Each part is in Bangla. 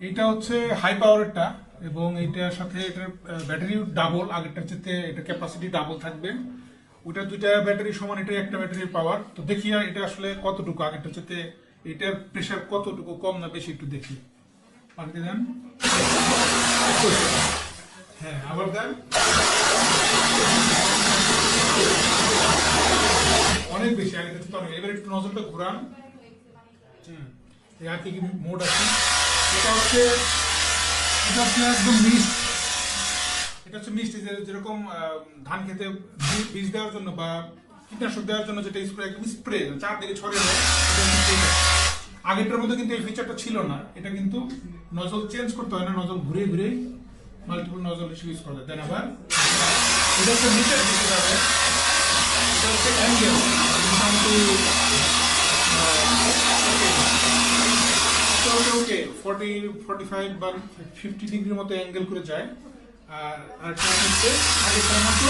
এটা হচ্ছে হাই পাওয়ারেরটা এবং এইটার সাথে এটার ব্যাটারি ডাবল, আগেরটার চেয়ে এটা ক্যাপাসিটি ডাবল থাকবে। ওটা দুইটা ব্যাটারি সমান, এটা একটা ব্যাটারির পাওয়ার। তো দেখি আর এটা আসলে কতটুকু আগেরটার চেয়ে এটার প্রেশার কতটুকু কম না বেশি একটু দেখি। পাল্টে দেন। হ্যাঁ, আবার দেন। অনেক বেশি আগেরটার চেয়ে অনেক। এবার একটু নজরটা ঘুরান। আর কি কি মোড আছে। এটা হচ্ছে একদম মিক্সড। এটা হচ্ছে মিক্সড, যেরকম ধান খেতে বীজ দেওয়ার জন্য বা কীটনাশক দেওয়ার জন্য যেটা স্প্রে, একদম স্প্রে চারদিকে ছড়িয়ে দেয়। আগেরটার মধ্যে কিন্তু এই ফিচারটা ছিল না। এটা কিন্তু নজল চেঞ্জ করতে হয় না, নজল ঘুরে ঘুরে মাল্টিপল নজল ইউজ করা যায়। দেন আবার এটা হচ্ছে নিচের দিকে যাবে। এটা হচ্ছে অ্যাঙ্গেল, মোটামুটি ওকে 45 বা 50 ডিগ্রির মতো অ্যাঙ্গেল করে যায়। আর আরেকটা হচ্ছে আগেরটার মতো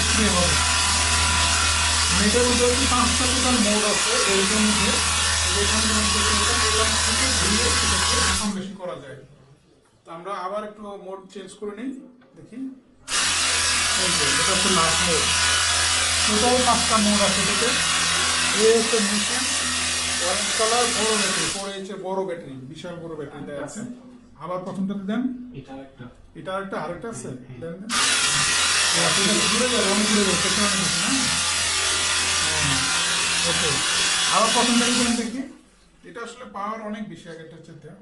স্প্রে হবে। এটার মধ্যে হচ্ছে 5টা টোটাল মোড আছে। এইটার মধ্যে কম বেশি করা যায়। তো আমরা আবার একটু মোড চেঞ্জ করে নিই, দেখি। এটা হচ্ছে লাস্ট মোড। টোটাল 5টা মোড আছে এটাতে। এই হচ্ছে মেশিন, অরেঞ্জ কালার, বড় ব্যাটারি, 4H এর বড় ব্যাটারি, বিশাল বড় ব্যাটারি দেওয়া আছে। আবার প্রথমটাতে দেন। এটা আরেকটা আছে, দেন দেন। ঘুরে যাবে, অনেক ঘুরে যাবে, পেছনে অনেক বেশি না। ওকে, আবার প্রথমটা দিন দেখি। এটা আসলে পাওয়ার অনেক বেশি আগেরটার চেয়ে।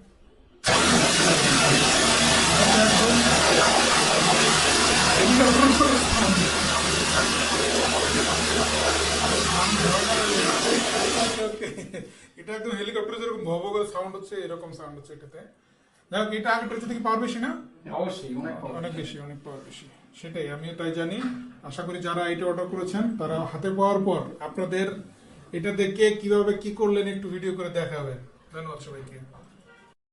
এটা একদম হেলিকপ্টার যেরকম ভব করে সাউন্ড হচ্ছে, এরকম সাউন্ড হচ্ছে এটাতে। যাই হোক, এটা আগেরটার চেয়ে পাওয়ার বেশি না? অবশ্যই অনেক বেশি, অনেক পাওয়ার বেশি। সেটাই, আমিও তাই জানি। আশা করি যারা এটা অর্ডার করেছেন তারা হাতে পাওয়ার পর আপনাদের এটা দেখে কিভাবে কি করলেন একটু ভিডিও করে দেখাবেন। ধন্যবাদ সবাইকে।